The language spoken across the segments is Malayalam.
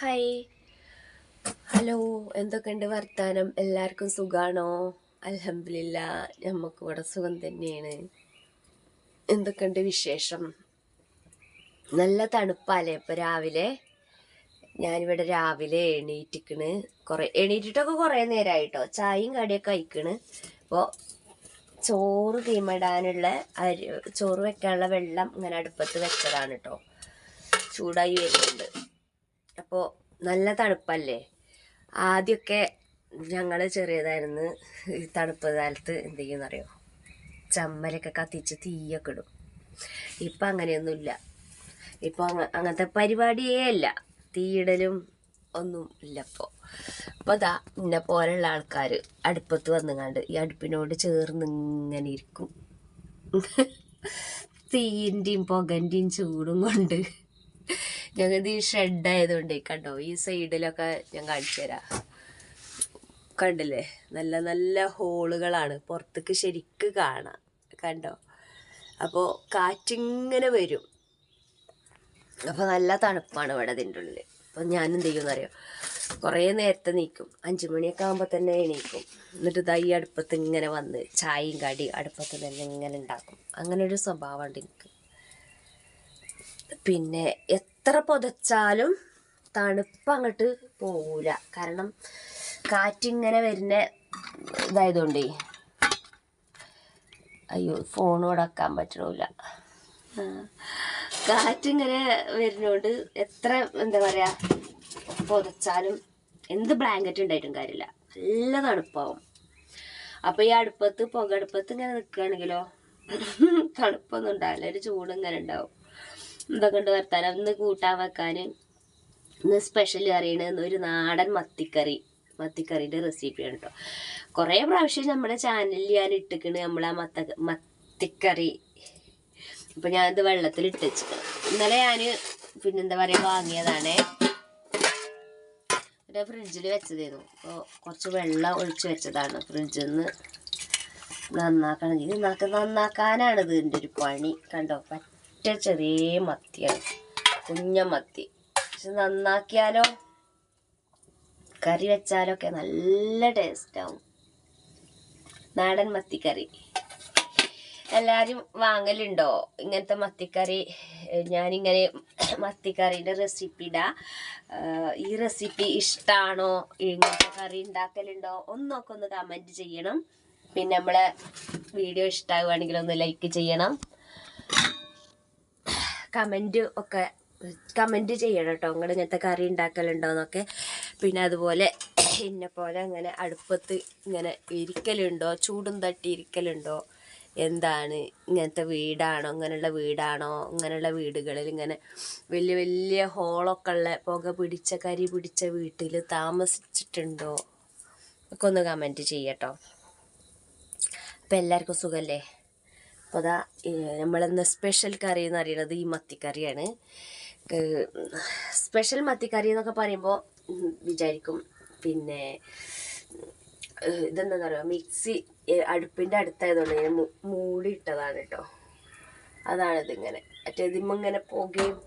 ഹായ് ഹലോ, എന്തൊക്കെയുണ്ട് വർത്താനം? എല്ലാവർക്കും സുഖാണോ? അൽഹംദുലില്ലാ, നമുക്ക് ഇവിടെ സുഖം തന്നെയാണ്. എന്തൊക്കെയുണ്ട് വിശേഷം? നല്ല തണുപ്പല്ലേ ഇപ്പം രാവിലെ? ഞാനിവിടെ രാവിലെ എണീറ്റിട്ടൊക്കെ കുറേ നേരമായിട്ടോ. ചായയും കടിയൊക്കെ കഴിക്കണ്. അപ്പോൾ ചോറ് തീമിടാനുള്ള ചോറ് വെക്കാനുള്ള വെള്ളം ഇങ്ങനെ അടുപ്പത്ത് വെച്ചതാണ് കേട്ടോ. ചൂടായി വരുന്നുണ്ട്. അപ്പോൾ നല്ല തണുപ്പല്ലേ? ആദ്യമൊക്കെ ഞങ്ങൾ ചെറിയതായിരുന്നു, ഈ തണുപ്പ് കാലത്ത് എന്ത് ചെയ്യുമെന്നറിയോ, ചമ്മലൊക്കെ കത്തിച്ച് തീയൊക്കെ ഇടും. ഇപ്പം അങ്ങനെയൊന്നുമില്ല. ഇപ്പോൾ അങ്ങനത്തെ പരിപാടിയേ ഇല്ല. തീയിടലും ഒന്നും ഇല്ല ഇപ്പോൾ. അപ്പോൾ അതാ ഇന്നെ പോലെയുള്ള ആൾക്കാർ അടുപ്പത്ത് വന്നുങ്ങാണ്ട് ഈ അടുപ്പിനോട് ചേർന്ന് ഇങ്ങനെ ഇരിക്കും. തീയിൻ്റെയും പുകൻ്റെയും ചൂടും കൊണ്ട് ഞങ്ങൾക്ക് ഈ ഷെഡായതുകൊണ്ട് കണ്ടോ, ഈ സൈഡിലൊക്കെ ഞാൻ കാണിച്ചു തരാം. കണ്ടില്ലേ, നല്ല നല്ല ഹോളുകളാണ്, പുറത്തേക്ക് ശരിക്ക് കാണാം. കണ്ടോ? അപ്പോൾ കാറ്റിങ്ങനെ വരും. അപ്പോൾ നല്ല തണുപ്പാണ് ഇവിടെ ഇതിൻ്റെ ഉള്ളിൽ. അപ്പം ഞാൻ എന്ത് ചെയ്യുമെന്നറിയോ, കുറേ നേരത്തെ നീക്കും. 5 മണിയൊക്കെ ആകുമ്പോൾ തന്നെ എണീക്കും. എന്നിട്ട് ഈ അടുപ്പത്ത് ഇങ്ങനെ വന്ന് ചായയും കടി അടുപ്പത്ത് തന്നെ ഇങ്ങനെ ഉണ്ടാക്കും. അങ്ങനെ ഒരു സ്വഭാവമുണ്ട് എനിക്ക്. പിന്നെ എത്ര പുതച്ചാലും തണുപ്പ് അങ്ങോട്ട് പോവില്ല. കാരണം കാറ്റിങ്ങനെ വരുന്ന ഇതായതുകൊണ്ടേ. അയ്യോ, ഫോൺ ഉടക്കാൻ പറ്റണില്ല. കാറ്റിങ്ങനെ വരുന്നോണ്ട് എത്ര എന്താ പറയുക, പുതച്ചാലും എന്ത് ബ്ലാങ്കറ്റ് ഉണ്ടായിട്ടും കാര്യമില്ല, നല്ല തണുപ്പാവും. അപ്പോൾ ഈ പുകടുപ്പത്ത് ഇങ്ങനെ നിൽക്കുകയാണെങ്കിലോ തണുപ്പൊന്നും ഉണ്ടാവില്ല, ഒരു ചൂടിങ്ങനെ ഉണ്ടാവും. ഇതൊക്കെ ഉണ്ട് വർത്താനം. ഇന്ന് കൂട്ടാൻ വെക്കാൻ ഇന്ന് സ്പെഷ്യൽ കറിയാണ് ഒരു നാടൻ മത്തിക്കറിൻ്റെ റെസിപ്പിയാണ് കേട്ടോ. കുറേ പ്രാവശ്യം നമ്മുടെ ചാനലിൽ ഞാൻ ഇട്ടിക്കണ് നമ്മളാ മത്തിക്കറി. ഇപ്പം ഞാനിത് വെള്ളത്തിലിട്ട് വെച്ചിട്ട് ഇന്നലെ ഞാൻ പിന്നെന്താ പറയുക വാങ്ങിയതാണേ. ഫ്രിഡ്ജിൽ വെച്ചതായിരുന്നു. അപ്പോൾ കുറച്ച് വെള്ളം ഒഴിച്ച് വെച്ചതാണ്. ഫ്രിഡ്ജിൽ നിന്ന് നന്നാക്കണം. ഇത് നന്നാക്കാനാണ് ഇതിൻ്റെ ഒരു പണി. കണ്ടോ, പറ്റ ചെറിയ മത്തിയാണ്, കുഞ്ഞ മത്തി. പക്ഷെ നന്നാക്കിയാലോ കറി വെച്ചാലൊക്കെ നല്ല ടേസ്റ്റാവും. നാടൻ മത്തിക്കറി എല്ലാവരും വാങ്ങലുണ്ടോ ഇങ്ങനത്തെ മത്തിക്കറി? ഞാനിങ്ങനെ മത്തിക്കറീൻ്റെ റെസിപ്പി ഇടാം. ഈ റെസിപ്പി ഇഷ്ടമാണോ? ഇങ്ങനത്തെ കറി ഉണ്ടാക്കലുണ്ടോ? ഒന്ന് കമൻറ്റ് ചെയ്യണം. പിന്നെ നമ്മളെ വീഡിയോ ഇഷ്ടമാവുകയാണെങ്കിൽ ഒന്ന് ലൈക്ക് ചെയ്യണം. കമൻറ്റ് ചെയ്യണം കേട്ടോ, നിങ്ങൾ ഇങ്ങനത്തെ കറി ഉണ്ടാക്കലുണ്ടോ എന്നൊക്കെ. പിന്നെ അതുപോലെ എന്നെപ്പോലെ അങ്ങനെ അടുപ്പത്ത് ഇങ്ങനെ ഇരിക്കലുണ്ടോ, ചൂടും തട്ടി ഇരിക്കലുണ്ടോ, എന്താണ് ഇങ്ങനത്തെ വീടാണോ, ഇങ്ങനെയുള്ള വീടുകളിൽ ഇങ്ങനെ വലിയ വലിയ ഹോളൊക്കെ ഉള്ള കരി പിടിച്ച വീട്ടിൽ താമസിച്ചിട്ടുണ്ടോ ഒക്കെ ഒന്ന് കമൻറ്റ് ചെയ്യട്ടോ. അപ്പം എല്ലാവർക്കും സുഖമല്ലേ? അപ്പോൾ അതാ നമ്മളിന്ന് സ്പെഷ്യൽ കറി എന്ന് പറയുന്നത് ഈ മത്തിക്കറിയാണ്. സ്പെഷ്യൽ മത്തിക്കറി എന്നൊക്കെ പറയുമ്പോൾ വിചാരിക്കും പിന്നെ ഇതെന്താ പറയുക, മിക്സി അടുപ്പിൻ്റെ അടുത്തായതുകൊണ്ട് ഞാൻ മൂടിയിട്ടതാണ് കേട്ടോ. അതാണിതിങ്ങനെ. ഇതിങ്ങനെ പുകയും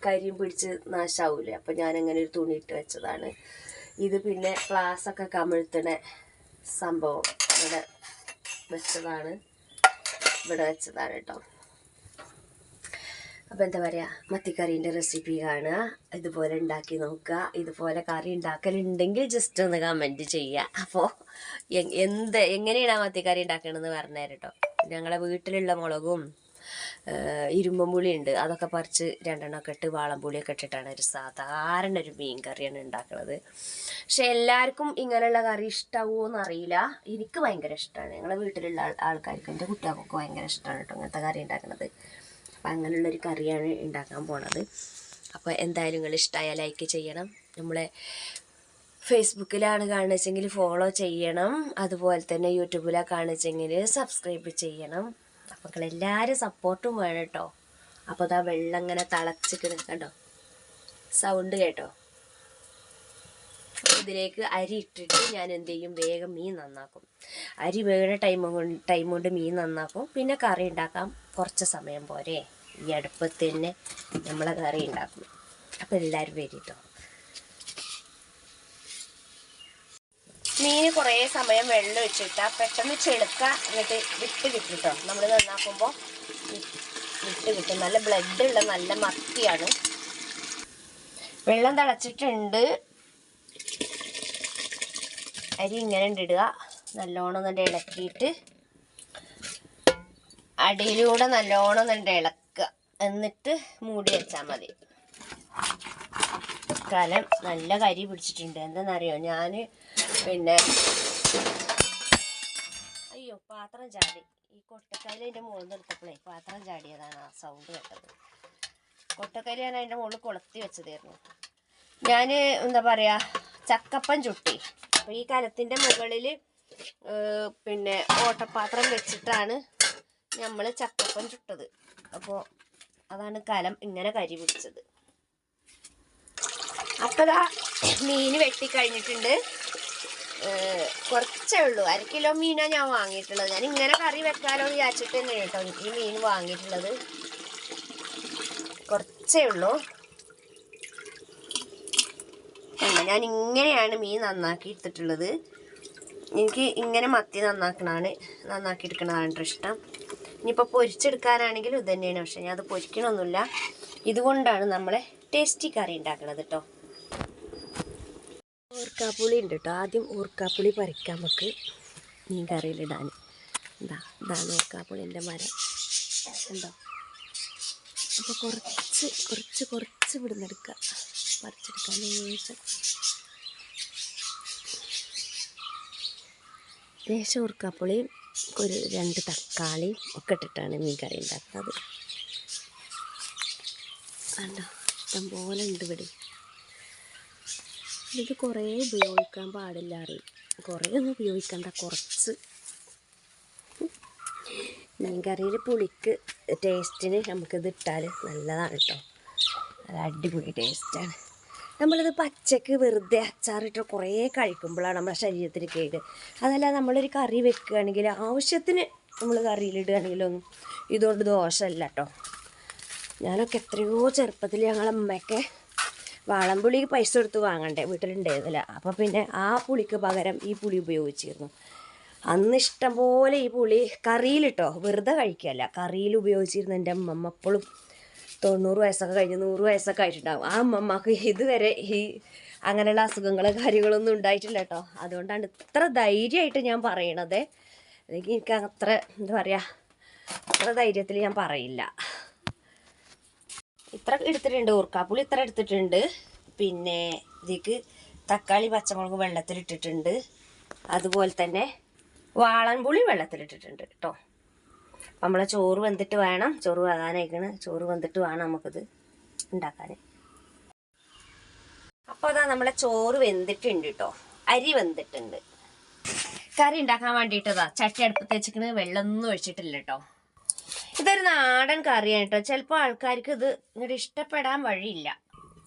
കരിയും പിടിച്ച് നാശാവൂലേ, അപ്പം ഞാനങ്ങനെ ഒരു തുണി ഇട്ട് വെച്ചതാണ്. ഇത് പിന്നെ ഗ്ലാസ്സൊക്കെ കമിഴ്ത്തണ സംഭവം ഇവിടെ വെച്ചതാണ് കേട്ടോ. അപ്പോൾ എന്താ പറയുക, മത്തിക്കറീൻ്റെ റെസിപ്പി കാണുക, ഇതുപോലെ ഉണ്ടാക്കി നോക്കുക. ഇതുപോലെ കറി ഉണ്ടാക്കലുണ്ടെങ്കിൽ ജസ്റ്റ് ഒന്ന് കമൻറ്റ് ചെയ്യുക. അപ്പോൾ എങ്ങനെയാണ് ആ മത്തിക്കറി ഉണ്ടാക്കണമെന്ന് പറഞ്ഞുതരാം കേട്ടോ. ഞങ്ങളെ വീട്ടിലുള്ള മുളകും ഇരുമ്പും പുളിയുണ്ട്, അതൊക്കെ പറിച്ച് 2 എണ്ണമൊക്കെ ഇട്ട് വാളംപുളിയൊക്കെ ഇട്ടിട്ടാണ് സാധാരണ ഒരു മീൻ കറിയാണ് ഉണ്ടാക്കുന്നത്. പക്ഷെ എല്ലാവർക്കും ഇങ്ങനെയുള്ള കറി ഇഷ്ടാവുമോ എന്നറിയില്ല. എനിക്ക് ഭയങ്കര ഇഷ്ടമാണ്. ഞങ്ങളെ വീട്ടിലുള്ള ആൾക്കാർക്ക്, എൻ്റെ കുട്ടികൾക്കൊക്കെ ഭയങ്കര ഇഷ്ടമാണ് കേട്ടോ ഇങ്ങനത്തെ കറി ഉണ്ടാക്കുന്നത്. അപ്പം അങ്ങനെയുള്ളൊരു കറിയാണ് ഉണ്ടാക്കാൻ പോണത്. അപ്പോൾ എന്തായാലും നിങ്ങൾ ഇഷ്ടമായാൽ ലൈക്ക് ചെയ്യണം. നമ്മളെ ഫേസ്ബുക്കിലാണ് കാണുന്നതെങ്കിൽ ഫോളോ ചെയ്യണം. അതുപോലെ തന്നെ യൂട്യൂബിലാണ് കാണുന്നതെങ്കിൽ സബ്സ്ക്രൈബ് ചെയ്യണം. അപ്പോൾ നിങ്ങളെല്ലാവരും സപ്പോർട്ടും വേണം കേട്ടോ. അപ്പോൾ അതാ വെള്ളം ഇങ്ങനെ തിളച്ചിട്ട് കണ്ടോ, സൗണ്ട് കേട്ടോ. ഇതിലേക്ക് അരി ഇട്ടിട്ട് ഞാൻ എന്ത് ചെയ്യും, വേഗം മീൻ നന്നാക്കും. അരി വേഗം ടൈം കൊണ്ട് മീൻ നന്നാക്കും. പിന്നെ കറി ഉണ്ടാക്കാം കുറച്ച് സമയം പോരെ. ഈ അടുപ്പത്ത് തന്നെ നമ്മളെ കറി ഉണ്ടാക്കും. അപ്പോൾ എല്ലാവരും വരും കേട്ടോ. മീൻ കുറേ സമയം വെള്ളം ഒഴിച്ചിട്ടാൽ പെട്ടെന്ന് ചെളുക്ക എന്നിട്ട് വിട്ട് കിട്ടും കേട്ടോ. നമ്മൾ നന്നാക്കുമ്പോൾ വിട്ട് കിട്ടും. നല്ല ബ്ലഡ് ഉള്ള നല്ല മത്തിയാണ്. വെള്ളം തിളച്ചിട്ടുണ്ട്. അരി ഇങ്ങനെ ഇടുക. നല്ലോണം ഒന്ന് ഇളക്കിയിട്ട് അടിയിലൂടെ നല്ലോണം ഒന്ന് ഇളക്കുക. എന്നിട്ട് മൂടി വെച്ചാൽ മതി. കലം നല്ല കരി പിടിച്ചിട്ടുണ്ട്. എന്താണെന്നറിയോ, ഞാൻ പിന്നെ അയ്യോ പാത്രം ചാടി. ഈ കൊട്ടക്കല്ല് അതിൻ്റെ മുകളിൽ നിന്ന് എടുത്തപ്പോഴേ പാത്രം ചാടിയതാണ് ആ സൗണ്ട് കേട്ടത്. കൊട്ടക്കല്ല് ഞാൻ അതിൻ്റെ മുകളിൽ കൊളുത്തി വെച്ചതായിരുന്നു. ഞാൻ എന്താ പറയുക, ചക്കപ്പം ചുട്ടി. അപ്പോൾ ഈ കലത്തിൻ്റെ മുകളിൽ പിന്നെ ഓട്ടപ്പാത്രം വെച്ചിട്ടാണ് നമ്മൾ ചക്കപ്പം ചുട്ടത്. അപ്പോൾ അതാണ് കലം ഇങ്ങനെ കരി പിടിച്ചത്. അപ്പോൾ ദാ മീൻ വെട്ടിക്കഴിഞ്ഞിട്ടുണ്ട്. കുറച്ചേ ഉള്ളൂ, 1 കിലോ മീനാണ് ഞാൻ വാങ്ങിയിട്ടുള്ളത്. ഞാൻ ഇങ്ങനെ കറി വെക്കാലോ എന്ന് വിചാരിച്ചിട്ട് തന്നെ കേട്ടോ ഈ മീൻ വാങ്ങിയിട്ടുള്ളത്. കുറച്ചേ ഉള്ളൂ. ഞാൻ ഇങ്ങനെയാണ് മീൻ നന്നാക്കി എടുത്തിട്ടുള്ളത്. എനിക്ക് ഇങ്ങനെ മത്തി നന്നാക്കി എടുക്കണതാണ് ഇഷ്ടം. ഇനിയിപ്പോൾ പൊരിച്ചെടുക്കാനാണെങ്കിലും ഇത് തന്നെയാണ്. പക്ഷെ ഞാൻ അത് പൊരിക്കണമൊന്നുമില്ല. ഇതുകൊണ്ടാണ് നമ്മളെ ടേസ്റ്റി കറി ഉണ്ടാക്കുന്നത് കേട്ടോ. ഊർക്കാപ്പുളി ഉണ്ട് കേട്ടോ. ആദ്യം ഊർക്കാപ്പുളി പറിക്കാം നമുക്ക് മീൻ കറിയിലിടാൻ. ഇതാണ് ഊർക്കാപ്പുളിൻ്റെ മരം ഉണ്ടോ. അപ്പോൾ കുറച്ച് ഇവിടുന്നെടുക്കുക, പറിച്ചെടുക്കാൻ ലേശം ഊർക്കാപ്പുളിയും ഒരു 2 തക്കാളിയും ഒക്കെ ഇട്ടിട്ടാണ് മീൻ കറി ഉണ്ടാക്കുന്നത്. കണ്ടോ, ഇഷ്ടംപോലെ ഉണ്ട് ഇവിടെ. ഇത് കുറേ ഉപയോഗിക്കാൻ പാടില്ല അറിയും. കുറേ ഒന്നും ഉപയോഗിക്കണ്ട, കുറച്ച്. മീൻ കറിയിൽ പുളിക്ക് ടേസ്റ്റിന് നമുക്കിത് ഇട്ടാൽ നല്ലതാണ് കേട്ടോ. നല്ല അടിപൊളി ടേസ്റ്റാണ്. നമ്മളിത് പച്ചക്ക് വെറുതെ അച്ചാറിട്ട് കുറേ കഴിക്കുമ്പോഴാണ് നമ്മുടെ ശരീരത്തിന് കേട്. അതല്ല നമ്മളൊരു കറി വെക്കുകയാണെങ്കിൽ ആവശ്യത്തിന് നമ്മൾ കറിയിലിടുകയാണെങ്കിലൊന്നും ഇതുകൊണ്ട് ദോഷമല്ല കേട്ടോ. ഞാനൊക്കെ എത്രയോ ചെറുപ്പത്തിൽ ഞങ്ങളമ്മയൊക്കെ വാളംപുളി പൈസ കൊടുത്ത് വാങ്ങണ്ടേ, വീട്ടിലുണ്ടായിരുന്നില്ല. അപ്പോൾ പിന്നെ ആ പുളിക്ക് പകരം ഈ പുളി ഉപയോഗിച്ചിരുന്നു. അന്ന് ഇഷ്ടം പോലെ ഈ പുളി കറിയിലിട്ടോ, വെറുതെ കഴിക്കുകയല്ല, കറിയിൽ ഉപയോഗിച്ചിരുന്നു. എൻ്റെ അമ്മമ്മ എപ്പോഴും 90 വയസ്സൊക്കെ കഴിഞ്ഞ് 100 വയസ്സൊക്കെ ആയിട്ടുണ്ടാവും. ആ അമ്മമ്മക്ക് ഇതുവരെ ഈ അങ്ങനെയുള്ള അസുഖങ്ങളും കാര്യങ്ങളൊന്നും ഉണ്ടായിട്ടില്ല കേട്ടോ. അതുകൊണ്ടാണ് ഇത്ര ധൈര്യമായിട്ട് ഞാൻ പറയണത്. എനിക്ക് അത്ര എന്താ പറയുക, അത്ര ധൈര്യത്തിൽ ഞാൻ പറയില്ല. ഇത്ര എടുത്തിട്ടുണ്ട്, ഊർക്കാപ്പുളി ഇത്ര എടുത്തിട്ടുണ്ട്. പിന്നെ ഇതിക്ക് തക്കാളി പച്ചമുളക് വെള്ളത്തിലിട്ടിട്ടുണ്ട്. അതുപോലെ തന്നെ വാളൻപുളി വെള്ളത്തിലിട്ടിട്ടുണ്ട് കേട്ടോ. നമ്മളെ ചോറ് വെന്തിട്ട് വേണം, ചോറ് വേകാനായിക്കണ്, ചോറ് വെന്തിട്ട് വേണം നമുക്കിത് ഉണ്ടാക്കാൻ. അപ്പോൾ അതാ നമ്മളെ ചോറ് വെന്തിട്ടുണ്ട് കേട്ടോ, അരി വെന്തിട്ടുണ്ട്. കറി ഉണ്ടാക്കാൻ വേണ്ടിയിട്ടതാ ചട്ടി അടുപ്പത്ത് വെച്ചിക്കണ്, വെള്ളമൊന്നും ഒഴിച്ചിട്ടില്ല കേട്ടോ. ഇതൊരു നാടൻ കറിയാണ് കേട്ടോ. ചിലപ്പോൾ ആൾക്കാർക്ക് ഇത് ഇങ്ങോട്ട് ഇഷ്ടപ്പെടാൻ വഴിയില്ല.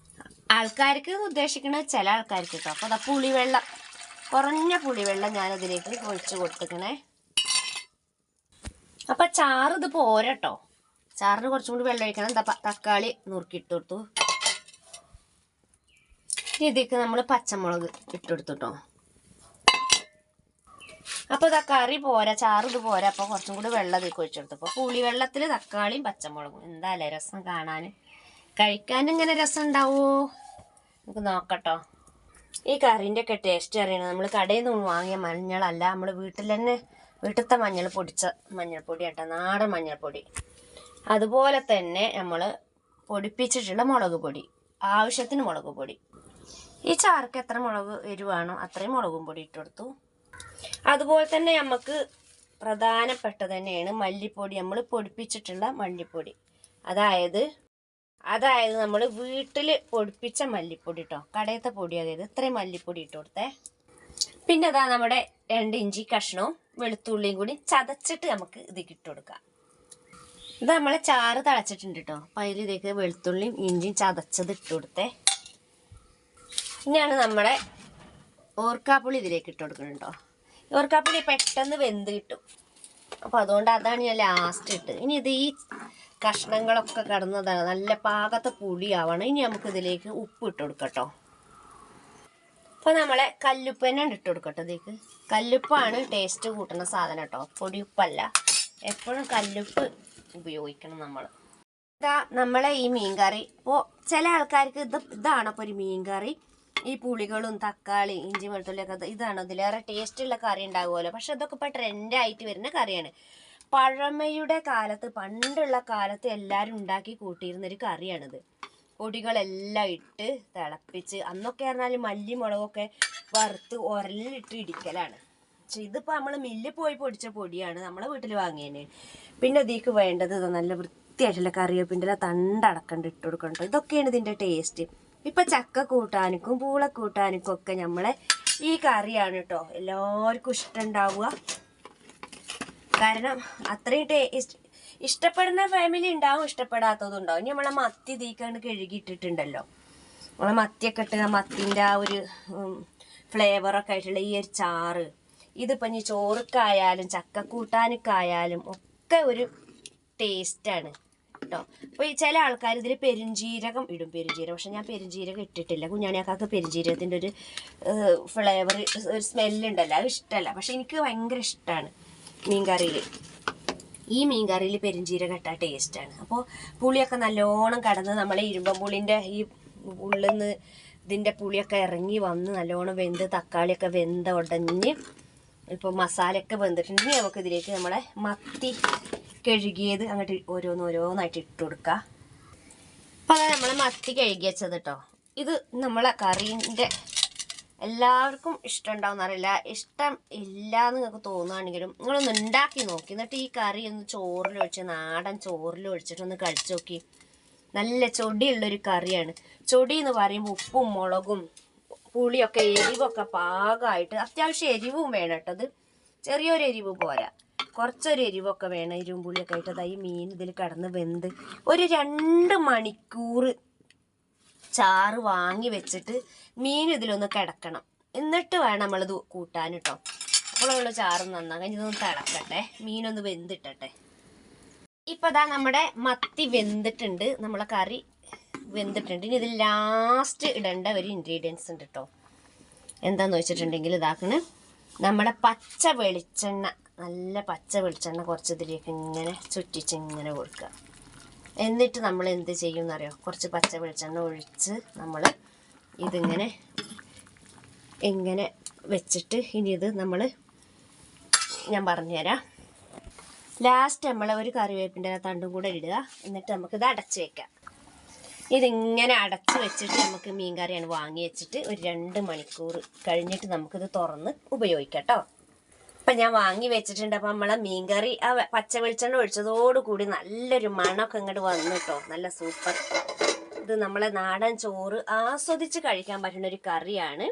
ആൾക്കാർക്ക് ഉദ്ദേശിക്കണത് ചില ആൾക്കാർക്ക് കേട്ടോ. അപ്പോൾ അതാ പുളിവെള്ളം, കുറഞ്ഞ പുളിവെള്ളം ഞാനതിലേക്ക് ഒഴിച്ച് കൊടുത്തിക്കണേ. അപ്പം ചാറ് ഇത് പോരട്ടോ, ചാറിന് കുറച്ചും കൂടി വെള്ളം ഒഴിക്കണം. തക്കാളി നുറുക്കിയിട്ട് കൊടുത്തു. ഇതിലേക്ക് നമ്മൾ പച്ചമുളക് ഇട്ടെടുത്തു കേട്ടോ. അപ്പോൾ ഇതാ കറി പോരാ, ചാറ് ഇത് പോരാ. അപ്പോൾ കുറച്ചും കൂടി വെള്ളം ഇതിലേക്ക് ഒഴിച്ചെടുത്തു. അപ്പോൾ പുളിവെള്ളത്തിൽ തക്കാളിയും പച്ചമുളകും എന്താല്ലേ രസം കാണാൻ, കഴിക്കാൻ ഇങ്ങനെ രസം ഉണ്ടാവുമോ നമുക്ക് നോക്കട്ടോ. ഈ കറീൻ്റെ ഒക്കെ ടേസ്റ്റ് അറിയണം. നമ്മൾ കടയിൽ നിന്ന് വാങ്ങിയ മഞ്ഞളല്ല, നമ്മൾ വീട്ടിൽ തന്നെ വീട്ടിലത്തെ മഞ്ഞൾ പൊടിച്ച മഞ്ഞൾപ്പൊടി കേട്ടോ, നാടൻ മഞ്ഞൾപ്പൊടി. അതുപോലെ തന്നെ നമ്മൾ പൊടിപ്പിച്ചിട്ടുള്ള മുളക് പൊടി, ആവശ്യത്തിന് മുളക് പൊടി. ഈ ചാർക്ക് എത്ര മുളക് എരിവാണോ അത്രയും മുളകും പൊടി ഇട്ട് കൊടുത്തു. അതുപോലെ തന്നെ നമുക്ക് പ്രധാനപ്പെട്ടത് തന്നെയാണ് മല്ലിപ്പൊടി, നമ്മൾ പൊടിപ്പിച്ചിട്ടുള്ള മല്ലിപ്പൊടി. അതായത് നമ്മൾ വീട്ടിൽ പൊടിപ്പിച്ച മല്ലിപ്പൊടി കേട്ടോ, കടയത്തെ പൊടി. അതായത് ഇത്രയും മല്ലിപ്പൊടി ഇട്ട് കൊടുത്തേ. പിന്നെ അതാ നമ്മുടെ 2 ഇഞ്ചി കഷ്ണവും വെളുത്തുള്ളിയും കൂടി ചതച്ചിട്ട് നമുക്ക് ഇതിലേക്ക് ഇട്ട് കൊടുക്കാം. ഇത് നമ്മളെ ചാറ് തിളച്ചിട്ടുണ്ട് കേട്ടോ. അപ്പം അതിലേക്ക് വെളുത്തുള്ളിയും ഇഞ്ചിയും ചതച്ചത് ഇട്ട് കൊടുത്തേ. ഇനിയാണ് നമ്മുടെ ഓർക്കാപ്പുളി ഇതിലേക്ക് ഇട്ട് കൊടുക്കണം കേട്ടോ. ഓർക്കാപ്പുളി പെട്ടെന്ന് വെന്ത് കിട്ടും. അപ്പോൾ അതുകൊണ്ട് അതാണ് ഞാൻ ലാസ്റ്റ് ഇട്ട്. ഇനി ഇത് ഈ കഷ്ണങ്ങളൊക്കെ കിടന്നതാണ്, നല്ല പാകത്തെ പുളിയാവണം. ഇനി നമുക്ക് ഇതിലേക്ക് ഉപ്പ് ഇട്ട് കൊടുക്കാം കേട്ടോ. അപ്പോൾ നമ്മളെ കല്ലുപ്പന്നെ ഇട്ട് കൊടുക്കട്ടെ. ഇതിലേക്ക് കല്ലുപ്പാണ് ടേസ്റ്റ് കൂട്ടുന്ന സാധനം കേട്ടോ, പൊടിയുപ്പല്ല. എപ്പോഴും കല്ലുപ്പ് ഉപയോഗിക്കണം നമ്മൾ. ഇതാ നമ്മളെ ഈ മീൻകറി. ഇപ്പോൾ ചില ആൾക്കാർക്ക് ഇതാണ് ഇപ്പോൾ ഒരു മീൻകറി, ഈ പുളികളും തക്കാളി ഇഞ്ചി വെളുത്തുള്ളിയൊക്കെ ഇതാണ് ഇതിലേറെ ടേസ്റ്റുള്ള കറി ഉണ്ടാകുമല്ലോ. പക്ഷെ ഇതൊക്കെ ഇപ്പോൾ ട്രെൻഡായിട്ട് വരുന്ന കറിയാണ്. പഴമയുടെ കാലത്ത്, പണ്ടുള്ള കാലത്ത് എല്ലാവരും ഉണ്ടാക്കി കൂട്ടിയിരുന്നൊരു കറിയാണിത്. പൊടികളെല്ലാം ഇട്ട് തിളപ്പിച്ച്, അന്നൊക്കെ പറഞ്ഞാൽ മല്ലി മുളകൊക്കെ വറുത്ത് ഉരലിലിട്ട് ഇടിക്കലാണ്. പക്ഷെ ഇതിപ്പോൾ നമ്മൾ മില്ലിൽ പോയി പൊടിച്ച പൊടിയാണ്, നമ്മളെ വീട്ടിൽ വാങ്ങിയതന്നെ. പിന്നെ ഇതിലേക്ക് വേണ്ടത് നല്ല വൃത്തിയായിട്ടുള്ള കറിവേപ്പിൻ്റെ തണ്ടടക്കണ്ട് ഇട്ട് കൊടുക്കണ്ട. ഇതൊക്കെയാണ് ഇതിൻ്റെ ടേസ്റ്റ്. ഇപ്പം ചക്ക കൂട്ടാനിക്കും പൂള കൂട്ടാനിക്കും ഒക്കെ നമ്മളെ ഈ കറിയാണ് കേട്ടോ എല്ലാവർക്കും ഇഷ്ടമുണ്ടാവുക. കാരണം അത്രയും ഇഷ്ടപ്പെടുന്ന ഫാമിലി ഉണ്ടാവും, ഇഷ്ടപ്പെടാത്തതും ഉണ്ടാവും. ഇനി നമ്മളെ മത്തി തീക്കാണ്ട് കഴുകിയിട്ടിട്ടുണ്ടല്ലോ, നമ്മളെ മത്തിയൊക്കെ ഇട്ട് മത്തിൻ്റെ ആ ഒരു ഫ്ലേവറൊക്കെ ആയിട്ടുള്ള ഈ ഒരു ചാറ്, ഇതിപ്പോൾ ഇനി ചോറുക്കായാലും ചക്കക്കൂട്ടാനൊക്കായാലും ഒക്കെ ഒരു ടേസ്റ്റാണ് കേട്ടോ. അപ്പോൾ ഈ ചില ആൾക്കാർ ഇതിൽ പെരുംജീരകം ഇടും, പെരുംജീരകം. പക്ഷെ ഞാൻ പെരുംജീരകം ഇട്ടിട്ടില്ല. കുഞ്ഞാണിയാക്കാക്ക് പെരുംജീരകത്തിൻ്റെ ഒരു ഫ്ലേവർ, ഒരു സ്മെല്ലുണ്ടല്ലോ, അത് ഇഷ്ടമല്ല. പക്ഷെ എനിക്ക് ഭയങ്കര ഇഷ്ടമാണ് മീൻകറിയിൽ. ഈ മീൻകറിയിൽ പെരുംജീരകം ഇട്ടാൽ ടേസ്റ്റാണ്. അപ്പോൾ പുളിയൊക്കെ നല്ലോണം കടന്ന് നമ്മളെ ഇരുമ്പമ്പുളിൻ്റെ ഈ ഉള്ളിൽ നിന്ന് ഇതിൻ്റെ പുളിയൊക്കെ ഇറങ്ങി വന്ന് നല്ലോണം വെന്ത് തക്കാളിയൊക്കെ വെന്ത ഉടഞ്ഞ് ഇപ്പോൾ മസാലയൊക്കെ വെന്തിട്ടുണ്ടെങ്കിൽ നമുക്ക് ഇതിലേക്ക് നമ്മളെ മത്തി കഴുകിയത് അങ്ങോട്ട് ഓരോന്നോരോന്നായിട്ട് ഇട്ട് കൊടുക്കുക. അപ്പോൾ അതാണ് നമ്മളെ മത്തി കഴുകി വെച്ചത് കേട്ടോ. ഇത് നമ്മളെ കറീൻ്റെ എല്ലാവർക്കും ഇഷ്ടം ഉണ്ടാവും എന്നറിയില്ല, ഇഷ്ടം ഇല്ല എന്ന് നിങ്ങൾക്ക് തോന്നുകയാണെങ്കിലും നിങ്ങളൊന്ന് ഉണ്ടാക്കി നോക്കി. എന്നിട്ട് ഈ കറി ഒന്ന് ചോറിലൊഴിച്ച്, നാടൻ ചോറിലൊഴിച്ചിട്ടൊന്ന് കഴിച്ചു നോക്കി. നല്ല ചൊടിയുള്ളൊരു കറിയാണ്. ചൊടി എന്ന് പറയുമ്പോൾ ഉപ്പും മുളകും പുളിയൊക്കെ എരിവൊക്കെ പാകമായിട്ട്, അത്യാവശ്യം എരിവും വേണം കേട്ടോ. അത് ചെറിയൊരു എരിവ് പോരാ, കുറച്ചൊരു എരിവൊക്കെ വേണം. എരിവും പുളിയൊക്കെ ആയിട്ട് അതാ ഈ മീൻ ഇതിൽ കിടന്ന് വെന്ത് ഒരു 2 മണിക്കൂർ ചാറ് വാങ്ങി വെച്ചിട്ട് മീൻ ഇതിലൊന്ന് കിടക്കണം. എന്നിട്ട് വേണം നമ്മളിത് കൂട്ടാൻ കേട്ടോ. അപ്പോഴുള്ള ചാറ് നന്നാകാൻ ഇതൊന്ന് തിളക്കട്ടെ, മീനൊന്ന് വെന്തിട്ടെ. ഇപ്പം അതാ നമ്മുടെ മത്തി വെന്തിട്ടുണ്ട്, നമ്മളെ കറി വെന്തിട്ടുണ്ട്. ഇനി ഇതിൽ ലാസ്റ്റ് ഇടേണ്ട ഒരു ഇൻഗ്രീഡിയൻസ് ഉണ്ട് കേട്ടോ. എന്താണെന്ന് വെച്ചിട്ടുണ്ടെങ്കിൽ ഇതാക്കണ് നമ്മുടെ പച്ച വെളിച്ചെണ്ണ, നല്ല പച്ച വെളിച്ചെണ്ണ കുറച്ച് ഇതിലേക്ക് ഇങ്ങനെ ചുറ്റിച്ച് ഇങ്ങനെ കൊടുക്കുക. എന്നിട്ട് നമ്മൾ എന്ത് ചെയ്യും എന്നറിയോ, കുറച്ച് പച്ച വെളിച്ചെണ്ണ ഒഴിച്ച് നമ്മൾ ഇതിങ്ങനെ വെച്ചിട്ട് ഇനി ഇത് ഞാൻ പറഞ്ഞുതരാം. ലാസ്റ്റ് നമ്മൾ ഒരു കറിവേപ്പിൻ്റെ തണ്ടും കൂടെ ഇടുക. എന്നിട്ട് നമുക്കിത് അടച്ച് വെക്കാം. ഇതിങ്ങനെ അടച്ച് വെച്ചിട്ട് നമുക്ക് മീൻ കറിയാണ് വാങ്ങി വെച്ചിട്ട് ഒരു 2 മണിക്കൂർ കഴിഞ്ഞിട്ട് നമുക്കിത് തുറന്ന് ഉപയോഗിക്കാം കേട്ടോ. അപ്പം ഞാൻ വാങ്ങി വെച്ചിട്ടുണ്ട്. അപ്പം നമ്മളെ മീൻകറി ആ പച്ച വെളിച്ചെണ്ണ ഒഴിച്ചതോടുകൂടി നല്ലൊരു മണമൊക്കെ ഇങ്ങോട്ട് വന്നു കേട്ടോ, നല്ല സൂപ്പർ. ഇത് നമ്മളെ നാടൻ ചോറ് ആസ്വദിച്ച് കഴിക്കാൻ പറ്റുന്ന ഒരു കറിയാണ്.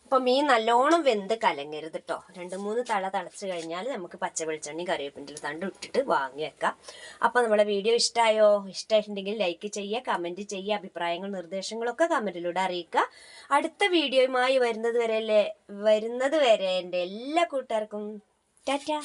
അപ്പം മീൻ നല്ലോണം വെന്ത് കലങ്ങരുത് കേട്ടോ. 2-3 തള തിളച്ച് കഴിഞ്ഞാൽ നമുക്ക് പച്ച വെളിച്ചെണ്ണയും കറിവേപ്പിൻ്റെ തണ്ടും ഇട്ടിട്ട് വാങ്ങി വെക്കാം. അപ്പോൾ നമ്മുടെ വീഡിയോ ഇഷ്ടമായോ? ഇഷ്ടമായിട്ടുണ്ടെങ്കിൽ ലൈക്ക് ചെയ്യുക, കമൻറ്റ് ചെയ്യുക, അഭിപ്രായങ്ങളും നിർദ്ദേശങ്ങളൊക്കെ കമൻറ്റിലൂടെ അറിയിക്കുക. അടുത്ത വീഡിയോയുമായി വരുന്നത് വരെ എൻ്റെ എല്ലാ കൂട്ടുകാർക്കും ടാറ്റാ.